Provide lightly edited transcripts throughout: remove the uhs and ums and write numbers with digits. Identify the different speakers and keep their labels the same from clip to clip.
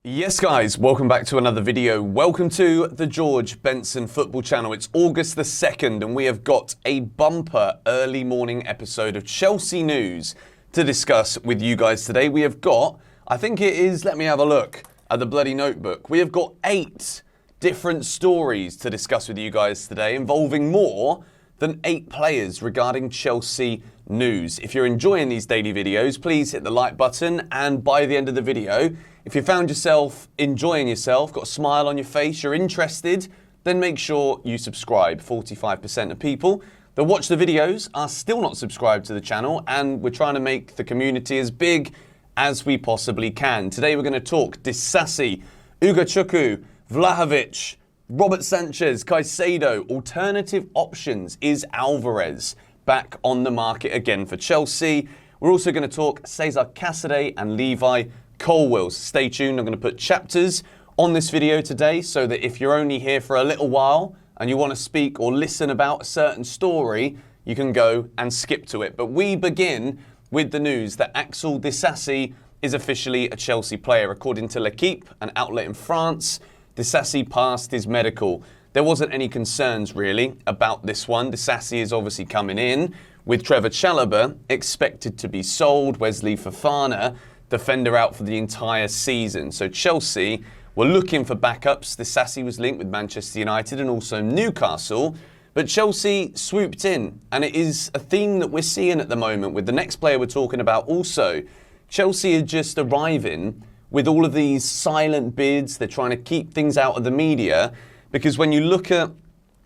Speaker 1: Yes guys, welcome back to another video. Welcome to the George Benson football channel. It's August the 2nd and we have got a bumper early morning episode of Chelsea news to discuss with you guys today. We have got, I think it is, let me have a look at the bloody notebook. We have got 8 different stories to discuss with you guys today involving more than 8 players regarding Chelsea news. If you're enjoying these daily videos, please hit the like button, and by the end of the video, if you found yourself enjoying yourself, got a smile on your face, you're interested, then make sure you subscribe. 45% of people that watch the videos are still not subscribed to the channel, and we're trying to make the community as big as we possibly can. Today we're going to talk Disasi, UGOCHUKWU, Vlahovic, Robert Sanchez, Caicedo. Alternative options. Is Alvarez back on the market again for Chelsea? We're also going to talk Cesare Casadei and Levi COLWILL. Stay tuned. I'm going to put chapters on this video today so that if you're only here for a little while and you want to speak or listen about a certain story, you can go and skip to it. But we begin with the news that Axel Disasi is officially a Chelsea player. According to L'Equipe, an outlet in France, Disasi passed his medical. There wasn't any concerns really about this one. Disasi is obviously coming in with Trevor Chalobah expected to be sold. Wesley Fofana, defender, out for the entire season. So Chelsea were looking for backups. Disasi was linked with Manchester United and also Newcastle. But Chelsea swooped in, and it is a theme that we're seeing at the moment with the next player we're talking about also. Chelsea are just arriving with all of these silent bids. They're trying to keep things out of the media, because when you look at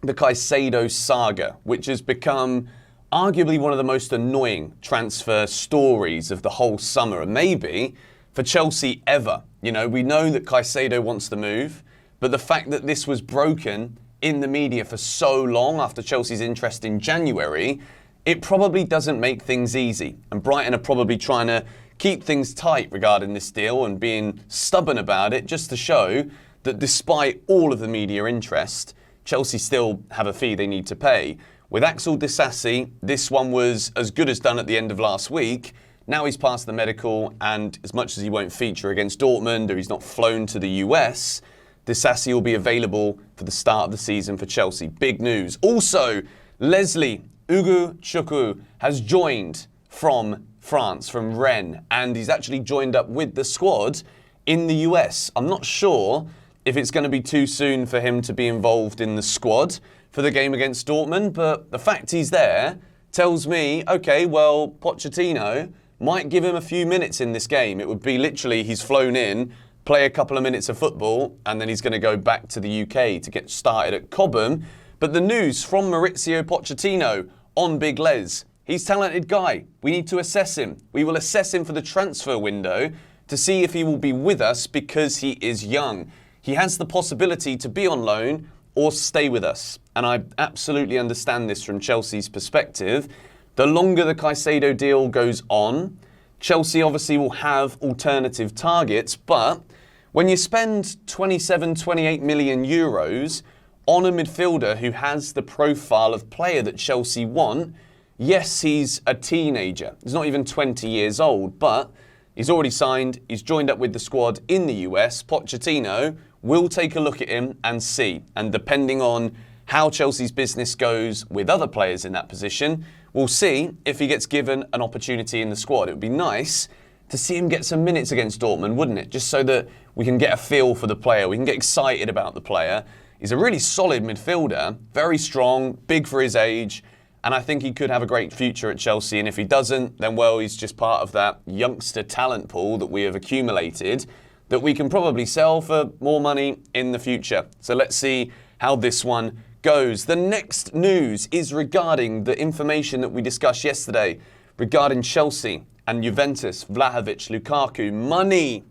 Speaker 1: the Caicedo saga, which has become arguably one of the most annoying transfer stories of the whole summer, and maybe for Chelsea ever. You know, we know that Caicedo wants to move, but the fact that this was broken in the media for so long after Chelsea's interest in January, it probably doesn't make things easy. And Brighton are probably trying to keep things tight regarding this deal and being stubborn about it, just to show that despite all of the media interest, Chelsea still have a fee they need to pay. With Axel Disasi, this one was as good as done at the end of last week. Now he's passed the medical, and as much as he won't feature against Dortmund or he's not flown to the US, Disasi will be available for the start of the season for Chelsea. Big news. Also, Leslie UGOCHUKWU has joined from France, from Rennes, and he's actually joined up with the squad in the US. I'm not sure if it's going to be too soon for him to be involved in the squad for the game against Dortmund, but the fact he's there tells me, okay, well, Pochettino might give him a few minutes in this game. It would be literally he's flown in, play a couple of minutes of football, and then he's going to go back to the UK to get started at Cobham. But the news from Mauricio Pochettino on Big Les: he's a talented guy. We need to assess him. We will assess him for the transfer window to see if he will be with us because he is young. He has the possibility to be on loan or stay with us. And I absolutely understand this from Chelsea's perspective. The longer the Caicedo deal goes on, Chelsea obviously will have alternative targets, but when you spend 27, 28 million euros on a midfielder who has the profile of player that Chelsea want, yes, he's a teenager. He's not even 20 years old, but he's already signed. He's joined up with the squad in the US. Pochettino will take a look at him and see. And depending on how Chelsea's business goes with other players in that position, we'll see if he gets given an opportunity in the squad. It would be nice to see him get some minutes against Dortmund, wouldn't it? Just so that we can get a feel for the player. We can get excited about the player. He's a really solid midfielder, very strong, big for his age, and I think he could have a great future at Chelsea. And if he doesn't, then, well, he's just part of that youngster talent pool that we have accumulated that we can probably sell for more money in the future. So let's see how this one goes. The next news is regarding the information that we discussed yesterday regarding Chelsea and Juventus, Vlahovic, Lukaku. Money.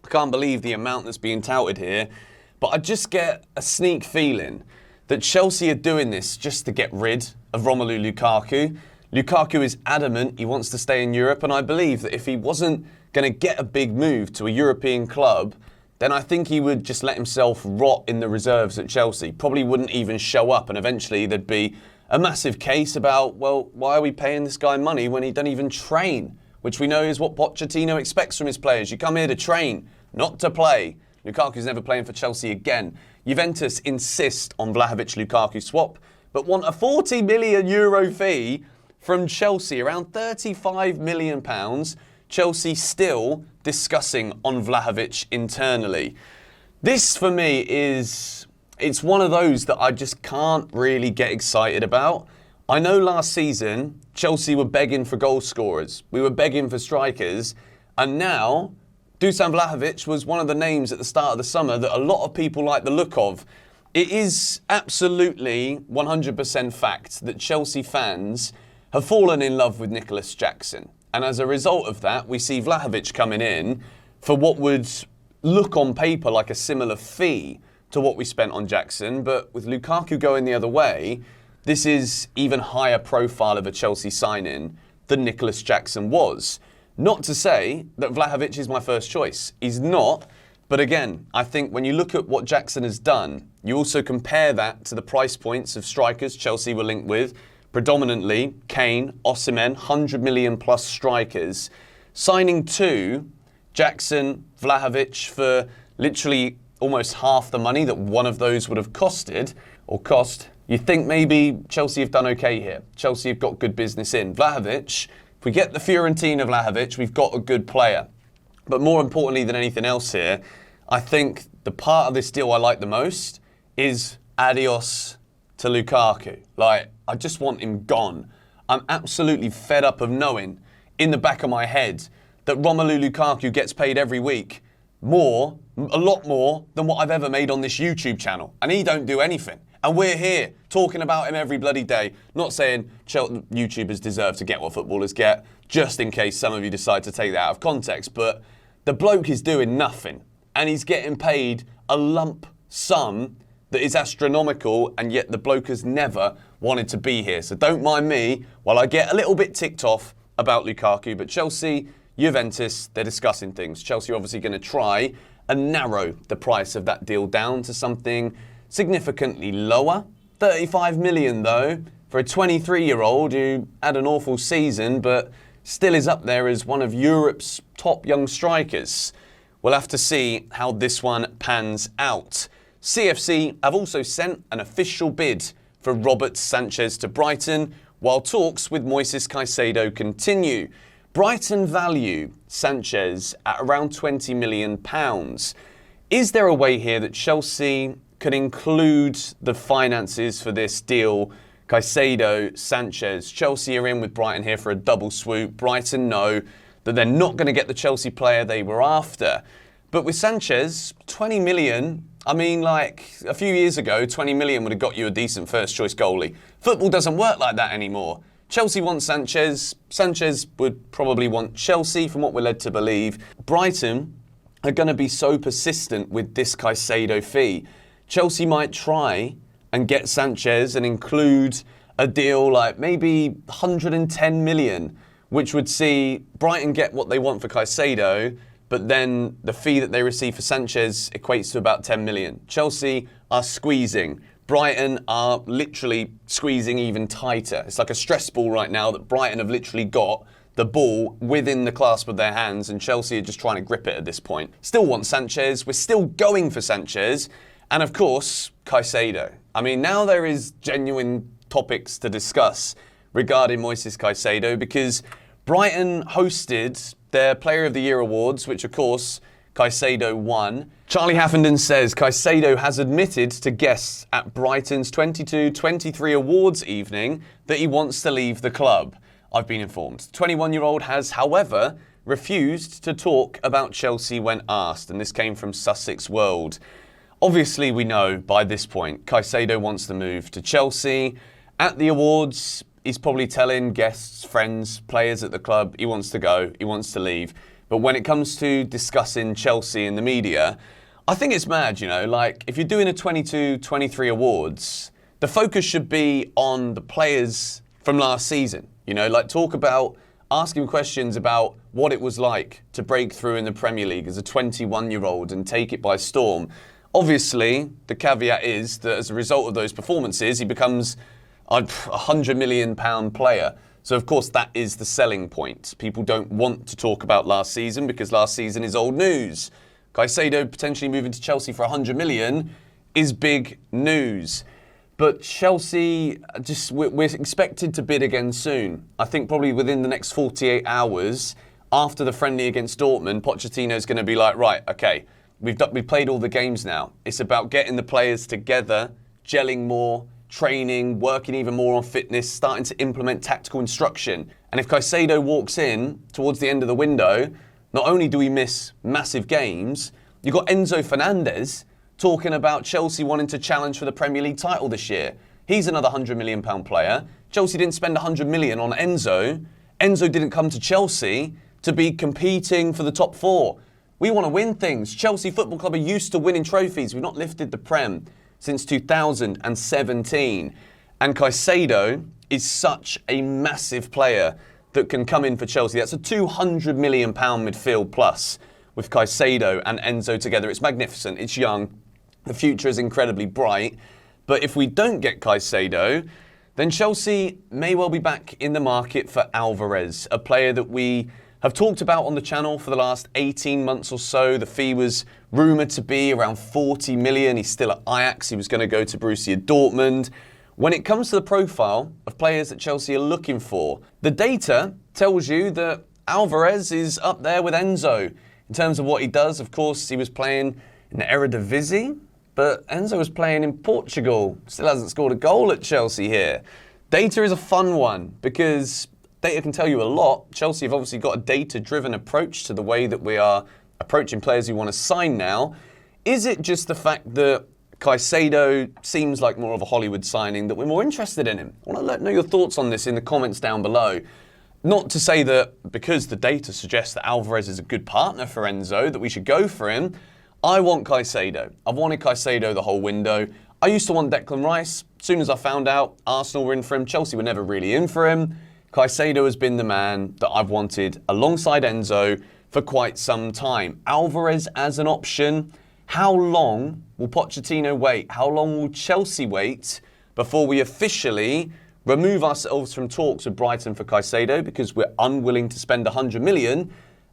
Speaker 1: I can't believe the amount that's being touted here, but I just get a sneak feeling that Chelsea are doing this just to get rid of Romelu Lukaku. Lukaku is adamant he wants to stay in Europe, and I believe that if he wasn't going to get a big move to a European club, then I think he would just let himself rot in the reserves at Chelsea. Probably wouldn't even show up, and eventually there'd be a massive case about, well, why are we paying this guy money when he doesn't even train? Which we know is what Pochettino expects from his players. You come here to train, not to play. Lukaku's never playing for Chelsea again. Juventus insist on Vlahovic-Lukaku swap, but want a €40 million fee from Chelsea, around £35 million. Chelsea still discussing on Vlahovic internally. This, for me, it's one of those that I just can't really get excited about. I know last season, Chelsea were begging for goal scorers. We were begging for strikers. And now, Dusan Vlahovic was one of the names at the start of the summer that a lot of people like the look of. It is absolutely 100% fact that Chelsea fans have fallen in love with Nicholas Jackson. And as a result of that, we see Vlahovic coming in for what would look on paper like a similar fee to what we spent on Jackson. But with Lukaku going the other way, this is even higher profile of a Chelsea signing than Nicholas Jackson was. Not to say that Vlahovic is my first choice. He's not. But again, I think when you look at what Jackson has done, you also compare that to the price points of strikers Chelsea were linked with, predominantly Kane, Osimhen, 100 million plus strikers. Signing two, Jackson, Vlahovic, for literally almost half the money that one of those would have cost, you think maybe Chelsea have done okay here. Chelsea have got good business in. Vlahovic, if we get the Fiorentina Vlahovic, we've got a good player. But more importantly than anything else here, I think the part of this deal I like the most is adios to Lukaku. Like, I just want him gone. I'm absolutely fed up of knowing in the back of my head that Romelu Lukaku gets paid every week a lot more than what I've ever made on this YouTube channel. And he don't do anything. And we're here talking about him every bloody day. Not saying YouTubers deserve to get what footballers get, just in case some of you decide to take that out of context. But the bloke is doing nothing. And he's getting paid a lump sum that is astronomical, and yet the bloke has never wanted to be here. So don't mind me while I get a little bit ticked off about Lukaku. But Chelsea, Juventus, they're discussing things. Chelsea are obviously going to try and narrow the price of that deal down to something significantly lower. 35 million though, for a 23-year-old who had an awful season but still is up there as one of Europe's top young strikers. We'll have to see how this one pans out. CFC have also sent an official bid for Robert Sanchez to Brighton, while talks with Moises Caicedo continue. Brighton value Sanchez at around £20 million. Is there a way here that Chelsea could include the finances for this deal? Caicedo, Sanchez. Chelsea are in with Brighton here for a double swoop. Brighton know that they're not going to get the Chelsea player they were after. But with Sanchez, 20 million, I mean, like a few years ago, 20 million would have got you a decent first choice goalie. Football doesn't work like that anymore. Chelsea wants Sanchez. Sanchez would probably want Chelsea, from what we're led to believe. Brighton are going to be so persistent with this Caicedo fee. Chelsea might try and get Sanchez and include a deal like maybe 110 million, which would see Brighton get what they want for Caicedo, but then the fee that they receive for Sanchez equates to about 10 million. Chelsea are squeezing. Brighton are literally squeezing even tighter. It's like a stress ball right now that Brighton have literally got the ball within the clasp of their hands, and Chelsea are just trying to grip it at this point. Still want Sanchez. We're still going for Sanchez. And of course, Caicedo. I mean, now there is genuine topics to discuss regarding Moises Caicedo, because Brighton hosted their Player of the Year awards, which of course Caicedo won. Charlie Haffenden says Caicedo has admitted to guests at Brighton's 22-23 awards evening that he wants to leave the club. I've been informed. The 21-year-old has, however, refused to talk about Chelsea when asked, and this came from Sussex World. Obviously, we know by this point Caicedo wants to move to Chelsea. At the awards, he's probably telling guests, friends, players at the club he wants to go, he wants to leave. But when it comes to discussing Chelsea in the media, I think it's mad, you know, like if you're doing a 22-23 awards, the focus should be on the players from last season. You know, like talk about, asking questions about what it was like to break through in the Premier League as a 21-year-old and take it by storm. Obviously, the caveat is that as a result of those performances, he becomes a £100 million player. So, of course, that is the selling point. People don't want to talk about last season because last season is old news. Caicedo potentially moving to Chelsea for 100 million is big news. But Chelsea, we're expected to bid again soon. I think probably within the next 48 hours after the friendly against Dortmund, Pochettino's going to be like, right, okay, we've played all the games now. It's about getting the players together, gelling more, training, working even more on fitness, starting to implement tactical instruction. And if Caicedo walks in towards the end of the window, not only do we miss massive games, you've got Enzo Fernandez talking about Chelsea wanting to challenge for the Premier League title this year. He's another £100 million player. Chelsea didn't spend 100 million on Enzo. Enzo didn't come to Chelsea to be competing for the top four. We want to win things. Chelsea Football Club are used to winning trophies. We've not lifted the Prem since 2017. And Caicedo is such a massive player that can come in for Chelsea. That's a £200 million midfield plus with Caicedo and Enzo together. It's magnificent. It's young. The future is incredibly bright. But if we don't get Caicedo, then Chelsea may well be back in the market for Alvarez, a player that we have talked about on the channel for the last 18 months or so. The fee was rumoured to be around 40 million. He's still at Ajax. He was going to go to Borussia Dortmund. When it comes to the profile of players that Chelsea are looking for, the data tells you that Alvarez is up there with Enzo. In terms of what he does, of course, he was playing in the Eredivisie, but Enzo was playing in Portugal. Still hasn't scored a goal at Chelsea here. Data is a fun one because data can tell you a lot. Chelsea have obviously got a data-driven approach to the way that we are approaching players who want to sign now. Is it just the fact that Caicedo seems like more of a Hollywood signing that we're more interested in him? I want to know your thoughts on this in the comments down below. Not to say that because the data suggests that Alvarez is a good partner for Enzo, that we should go for him. I want Caicedo. I've wanted Caicedo the whole window. I used to want Declan Rice. As soon as I found out Arsenal were in for him, Chelsea were never really in for him. Caicedo has been the man that I've wanted alongside Enzo for quite some time. Alvarez as an option. How long will Pochettino wait? How long will Chelsea wait before we officially remove ourselves from talks with Brighton for Caicedo because we're unwilling to spend 100 million?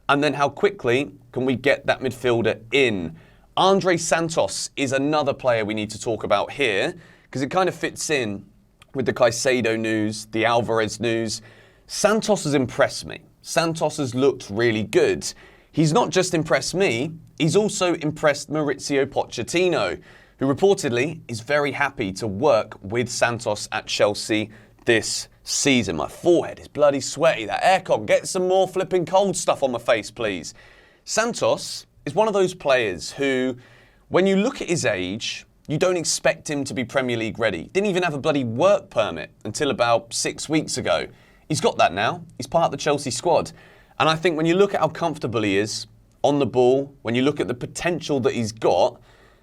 Speaker 1: And then how quickly can we get that midfielder in? Andrey Santos is another player we need to talk about here because it kind of fits in with the Caicedo news, the Alvarez news. Santos has impressed me. Santos has looked really good. He's not just impressed me, he's also impressed Maurizio Pochettino, who reportedly is very happy to work with Santos at Chelsea this season. My forehead is bloody sweaty. That aircon, get some more flipping cold stuff on my face, please. Santos is one of those players who, when you look at his age, you don't expect him to be Premier League ready. Didn't even have a bloody work permit until about 6 weeks ago. He's got that now. He's part of the Chelsea squad. And I think when you look at how comfortable he is on the ball, when you look at the potential that he's got,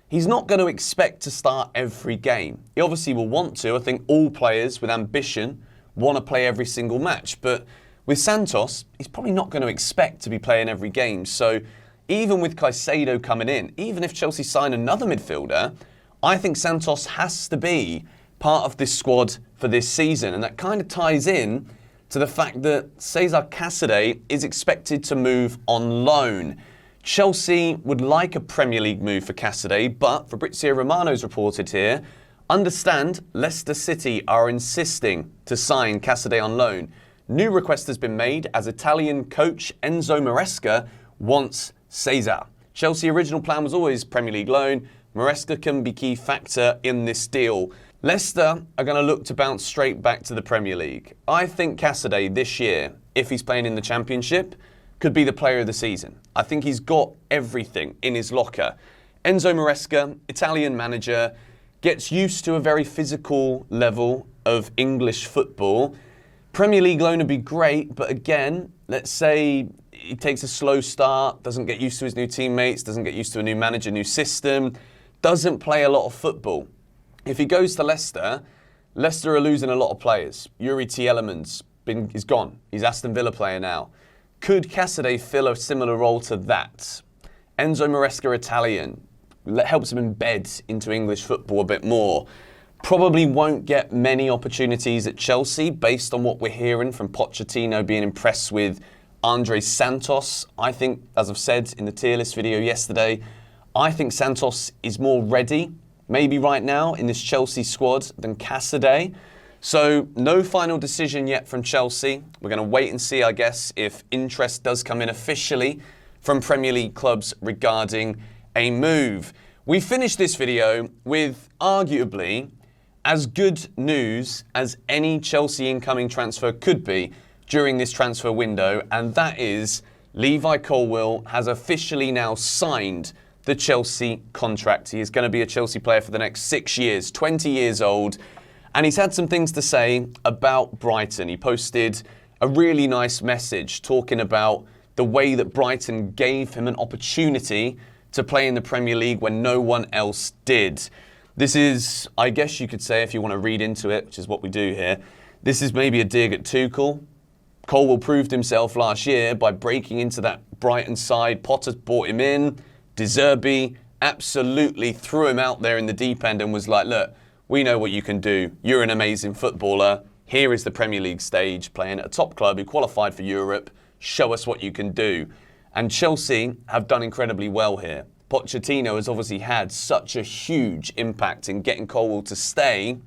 Speaker 1: he's not going to expect to start every game. He obviously will want to. I think all players with ambition want to play every single match. But with Santos, he's probably not going to expect to be playing every game. So even with Caicedo coming in, even if Chelsea sign another midfielder, I think Santos has to be part of this squad for this season. And that kind of ties in to the fact that Cesare Casadei is expected to move on loan. Chelsea would like a Premier League move for Casadei, but Fabrizio Romano's reported here, understand Leicester City are insisting to sign Casadei on loan. New request has been made as Italian coach Enzo Maresca wants Cesar. Chelsea original plan was always Premier League loan. Maresca can be key factor in this deal. Leicester are going to look to bounce straight back to the Premier League. I think Casadei this year, if he's playing in the Championship, could be the player of the season. I think he's got everything in his locker. Enzo Maresca, Italian manager, gets used to a very physical level of English football. Premier League loan would be great, but again, let's say he takes a slow start, doesn't get used to his new teammates, doesn't get used to a new manager, new system, doesn't play a lot of football. If he goes to Leicester, Leicester are losing a lot of players. Yuri Tielemans is gone. He's Aston Villa player now. Could Casadei fill a similar role to that? Enzo Maresca, Italian, helps him embed into English football a bit more. Probably won't get many opportunities at Chelsea based on what we're hearing from Pochettino being impressed with Andrey Santos. I think, as I've said in the tier list video yesterday, I think Santos is more ready, maybe right now, in this Chelsea squad than Casadei. So no final decision yet from Chelsea. We're going to wait and see, I guess, if interest does come in officially from Premier League clubs regarding a move. We finished this video with arguably as good news as any Chelsea incoming transfer could be during this transfer window, and that is Levi Colwill has officially now signed the Chelsea contract. He is going to be a Chelsea player for the next 6 years, 20 years old. And he's had some things to say about Brighton. He posted a really nice message talking about the way that Brighton gave him an opportunity to play in the Premier League when no one else did. This is, I guess you could say, if you want to read into it, which is what we do here, this is maybe a dig at Tuchel. Colwill proved himself last year by breaking into that Brighton side. Potter brought him in. De Zerbi absolutely threw him out there in the deep end and was like, look, we know what you can do. You're an amazing footballer. Here is the Premier League stage, playing at a top club who qualified for Europe. Show us what you can do. And Chelsea have done incredibly well here. Pochettino has obviously had such a huge impact in getting Colwill to stay,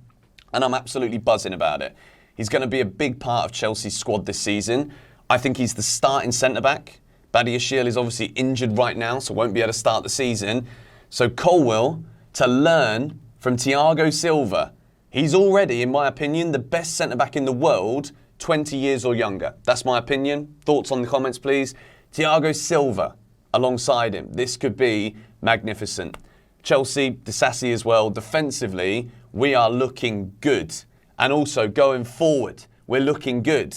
Speaker 1: and I'm absolutely buzzing about it. He's going to be a big part of Chelsea's squad this season. I think he's the starting centre-back. Badiashile is obviously injured right now, so won't be able to start the season. So Colwill, to learn from Thiago Silva. He's already, in my opinion, the best centre-back in the world, 20 years or younger. That's my opinion. Thoughts on the comments, please. Thiago Silva alongside him. This could be magnificent. Chelsea, Disasi as well. Defensively, we are looking good. And also going forward, we're looking good.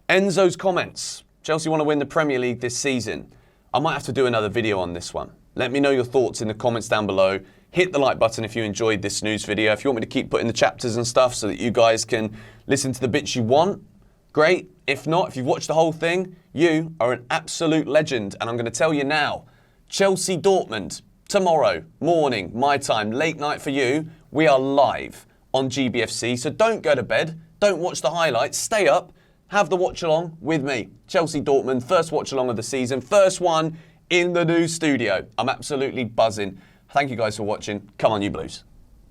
Speaker 1: Enzo's comments. Chelsea want to win the Premier League this season. I might have to do another video on this one. Let me know your thoughts in the comments down below. Hit the like button if you enjoyed this news video. If you want me to keep putting the chapters and stuff so that you guys can listen to the bits you want, great. If not, if you've watched the whole thing, you are an absolute legend. And I'm going to tell you now, Chelsea Dortmund, tomorrow morning, my time, late night for you, we are live on GBFC. So don't go to bed. Don't watch the highlights. Stay up. Have the watch along with me. Chelsea Dortmund, first watch along of the season. First one in the new studio. I'm absolutely buzzing. Thank you guys for watching. Come on, you Blues.